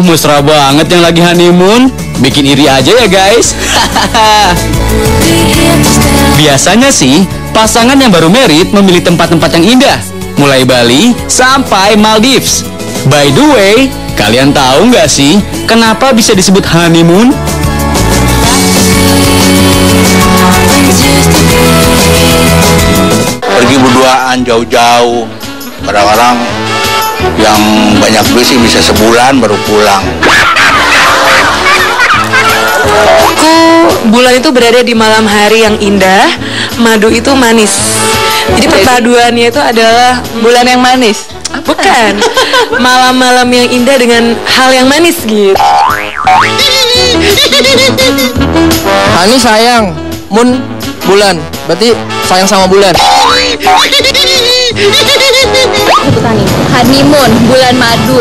mesra banget yang lagi honeymoon. Bikin iri aja ya guys. Biasanya sih, pasangan yang baru married memilih tempat-tempat yang indah, mulai Bali sampai Maldives. By the way, kalian tahu nggak sih kenapa bisa disebut honeymoon? Pergi berduaan jauh-jauh. Kadang-kadang yang banyak duit sih bisa sebulan baru pulang. Bulan itu berada di malam hari yang indah, madu itu manis. Jadi perpaduannya itu adalah bulan yang manis. Bukan, malam-malam yang indah dengan hal yang manis gitu. Hani sayang, Mun bulan, berarti sayang sama bulan. Honeymoon, bulan madu.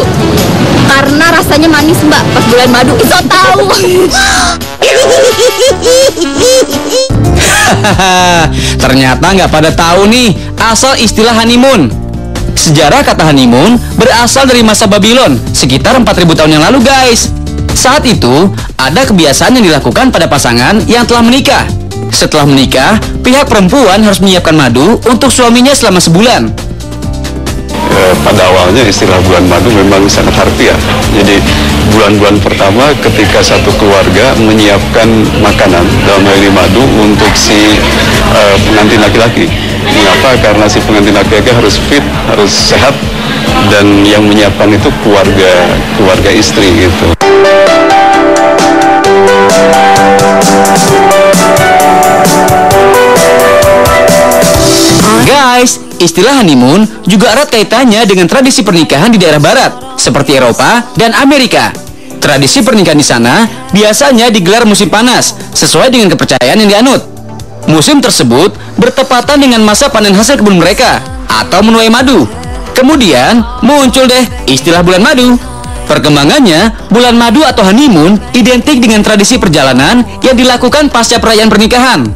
Karena rasanya manis mbak, pas bulan madu. Iso tahu. Ternyata nggak pada tahu nih asal istilah honeymoon. Sejarah kata honeymoon berasal dari masa Babylon sekitar 4000 tahun yang lalu guys. Saat itu ada kebiasaan yang dilakukan pada pasangan yang telah menikah. Setelah menikah, pihak perempuan harus menyiapkan madu untuk suaminya selama sebulan. Pada awalnya istilah bulan madu memang sangat harfiah. Jadi bulan-bulan pertama ketika satu keluarga menyiapkan makanan, dalam hal ini madu, untuk si pengantin laki-laki. Mengapa? Karena si pengantin laki-laki harus fit, harus sehat, dan yang menyiapkan itu keluarga istri gitu. Guys, istilah honeymoon juga erat kaitannya dengan tradisi pernikahan di daerah barat, seperti Eropa dan Amerika. Tradisi pernikahan di sana biasanya digelar musim panas, sesuai dengan kepercayaan yang dianut. Musim tersebut bertepatan dengan masa panen hasil kebun mereka, atau menuai madu. Kemudian muncul deh istilah bulan madu. Perkembangannya, bulan madu atau honeymoon identik dengan tradisi perjalanan yang dilakukan pasca perayaan pernikahan.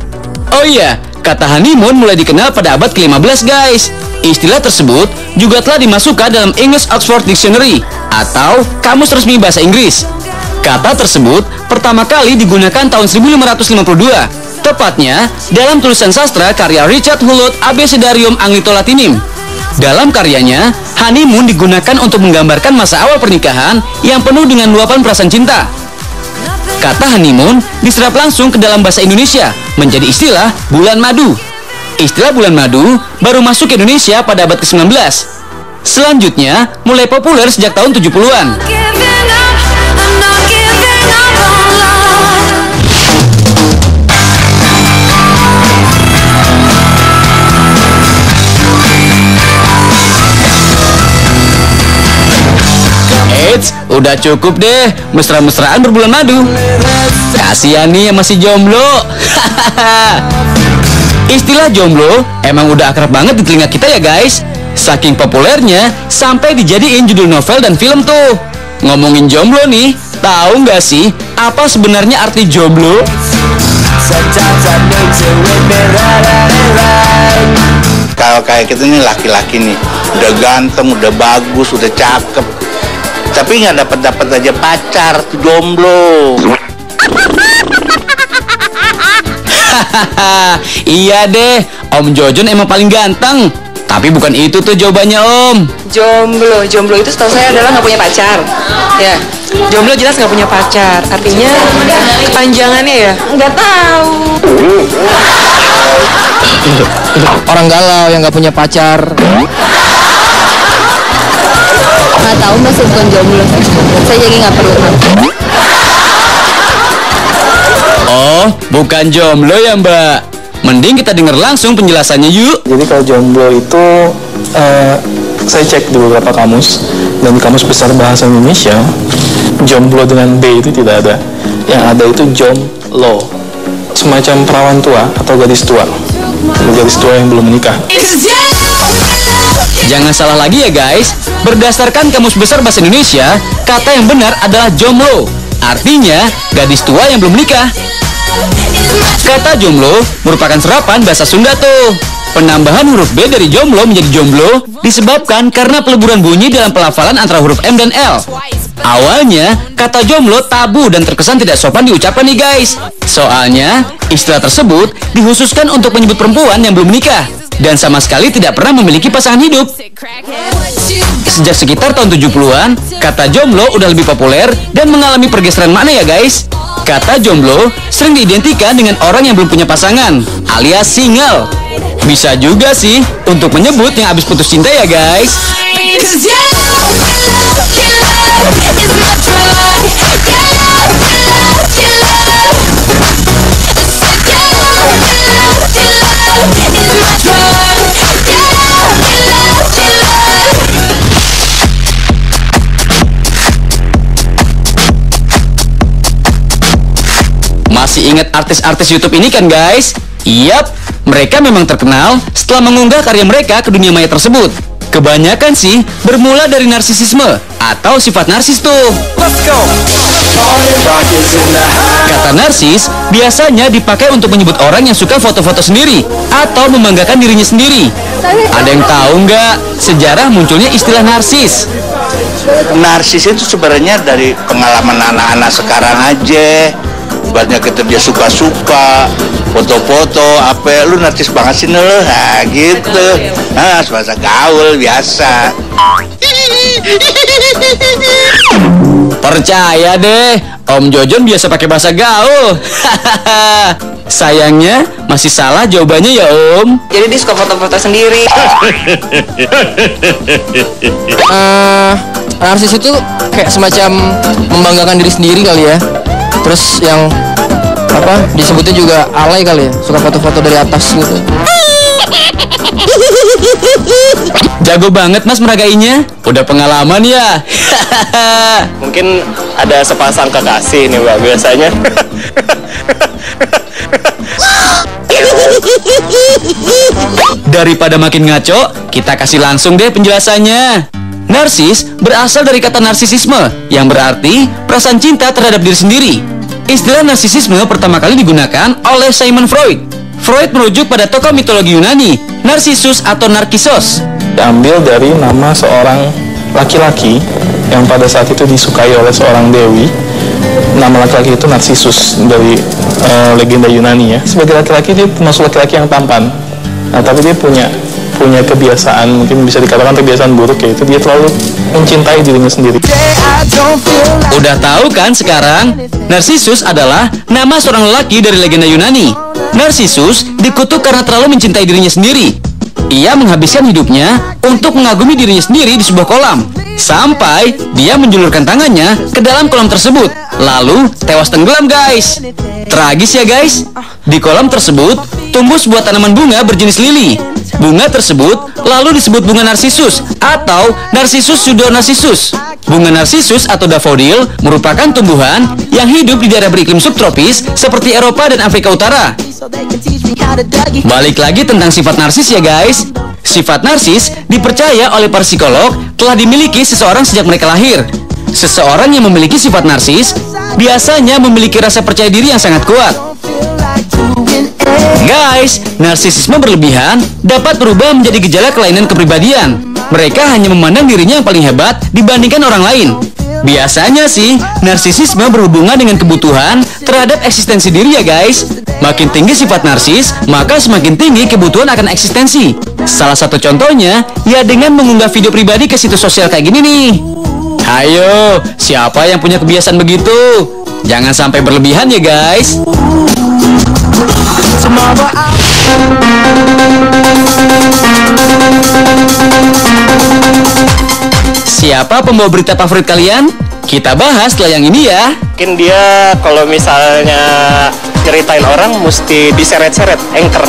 Oh iya, kata honeymoon mulai dikenal pada abad ke-15 guys. Istilah tersebut juga telah dimasukkan dalam English Oxford Dictionary atau Kamus Resmi Bahasa Inggris. Kata tersebut pertama kali digunakan tahun 1552, tepatnya dalam tulisan sastra karya Richard Hulot Abecedarium Anglito Latinim. Dalam karyanya, honeymoon digunakan untuk menggambarkan masa awal pernikahan yang penuh dengan luapan perasaan cinta. Kata honeymoon diserap langsung ke dalam bahasa Indonesia menjadi istilah bulan madu. Istilah bulan madu baru masuk ke Indonesia pada abad ke-19. Selanjutnya mulai populer sejak tahun 70-an. Eits, udah cukup deh mesra-mesraan berbulan madu. Kasian nih yang masih jomblo. Istilah jomblo emang udah akrab banget di telinga kita ya guys. Saking populernya sampai dijadiin judul novel dan film tuh. Ngomongin jomblo nih, tahu nggak sih apa sebenarnya arti jomblo? Kalau kayak kita nih laki-laki nih, udah ganteng, udah bagus, udah cakep, tapi nggak dapat aja pacar, tuh jomblo. Iya deh, Om Jojon emang paling ganteng. Tapi bukan itu tuh jawabannya Om. Jomblo itu setahu saya adalah nggak punya pacar. Ya, jomblo jelas nggak punya pacar. Artinya kepanjangannya ya nggak tahu. Orang galau yang nggak punya pacar. Nggak tahu mbak, saya bukan jomblo. Saya jadi nggak perlu. Oh, bukan jomblo ya Mbak. Mending kita dengar langsung penjelasannya yuk. Jadi kalau jomblo itu saya cek di beberapa kamus, dan di Kamus Besar Bahasa Indonesia jomblo dengan B itu tidak ada. Yang ada itu jomlo, semacam perawan tua atau gadis tua yang belum menikah. Jangan salah lagi ya guys. Berdasarkan Kamus Besar Bahasa Indonesia, kata yang benar adalah jomblo. Artinya gadis tua yang belum menikah. Kata jomblo merupakan serapan bahasa Sunda tuh. Penambahan huruf B dari jomblo menjadi jomblo disebabkan karena peleburan bunyi dalam pelafalan antara huruf M dan L. Awalnya, kata jomblo tabu dan terkesan tidak sopan diucapkan nih guys. Soalnya, istilah tersebut dikhususkan untuk menyebut perempuan yang belum menikah dan sama sekali tidak pernah memiliki pasangan hidup. Sejak sekitar tahun 70-an, kata jomblo udah lebih populer dan mengalami pergeseran makna ya guys. Kata jomblo sering diidentikan dengan orang yang belum punya pasangan, alias single. Bisa juga sih untuk menyebut yang habis putus cinta ya guys. Masih ingat artis-artis YouTube ini kan guys? Yap, mereka memang terkenal setelah mengunggah karya mereka ke dunia maya tersebut. Kebanyakan sih bermula dari narsisisme atau sifat narsis tuh. Kata narsis biasanya dipakai untuk menyebut orang yang suka foto-foto sendiri atau membanggakan dirinya sendiri. Ada yang tahu nggak sejarah munculnya istilah narsis? Narsis itu sebenarnya dari pengalaman anak-anak sekarang aja. Banyak kita dia suka-suka foto-foto apa, lu narsis banget sih lu, nah gitu. Nah, bahasa gaul biasa. Percaya deh, Om Jojon biasa pakai bahasa gaul. Sayangnya masih salah jawabannya ya Om. Jadi dia suka foto-foto sendiri. Narsis itu kayak semacam membanggakan diri sendiri kali ya. Terus yang apa disebutnya juga alay kali ya, suka foto-foto dari atas gitu. Jago banget mas meragainya, udah pengalaman ya. Mungkin ada sepasang kekasih nih mbak biasanya. Daripada makin ngaco, kita kasih langsung deh penjelasannya. Narsis berasal dari kata narsisisme yang berarti perasaan cinta terhadap diri sendiri. Istilah narsisisme pertama kali digunakan oleh Sigmund Freud. Freud merujuk pada tokoh mitologi Yunani, Narcissus atau Narkissos. Diambil dari nama seorang laki-laki yang pada saat itu disukai oleh seorang dewi. Nama laki-laki itu Narcissus dari legenda Yunani ya. Sebagai laki-laki dia termasuk laki-laki yang tampan. Nah, tapi dia punya kebiasaan, mungkin bisa dikatakan kebiasaan buruk, yaitu dia terlalu mencintai dirinya sendiri. Udah tahu kan sekarang? Narcissus adalah nama seorang lelaki dari legenda Yunani. Narcissus dikutuk karena terlalu mencintai dirinya sendiri. Ia menghabiskan hidupnya untuk mengagumi dirinya sendiri di sebuah kolam, sampai dia menjulurkan tangannya ke dalam kolam tersebut, lalu tewas tenggelam guys. Tragis ya guys. Di kolam tersebut tumbuh sebuah tanaman bunga berjenis lili. Bunga tersebut lalu disebut bunga narsisus atau Narcissus pseudonarcissus. Bunga narsisus atau daffodil merupakan tumbuhan yang hidup di daerah beriklim subtropis seperti Eropa dan Afrika Utara. Balik lagi tentang sifat narsis ya guys. Sifat narsis dipercaya oleh para psikolog telah dimiliki seseorang sejak mereka lahir. Seseorang yang memiliki sifat narsis biasanya memiliki rasa percaya diri yang sangat kuat. Guys, narsisisme berlebihan dapat berubah menjadi gejala kelainan kepribadian. Mereka hanya memandang dirinya yang paling hebat dibandingkan orang lain. Biasanya sih, narsisisme berhubungan dengan kebutuhan terhadap eksistensi diri ya guys. Makin tinggi sifat narsis, maka semakin tinggi kebutuhan akan eksistensi. Salah satu contohnya, ya dengan mengunggah video pribadi ke situs sosial kayak gini nih. Ayo, siapa yang punya kebiasaan begitu? Jangan sampai berlebihan ya guys. Siapa pembawa berita favorit kalian? Kita bahas setelah yang ini ya. Mungkin dia kalau misalnya ceritain orang mesti diseret-seret anchor.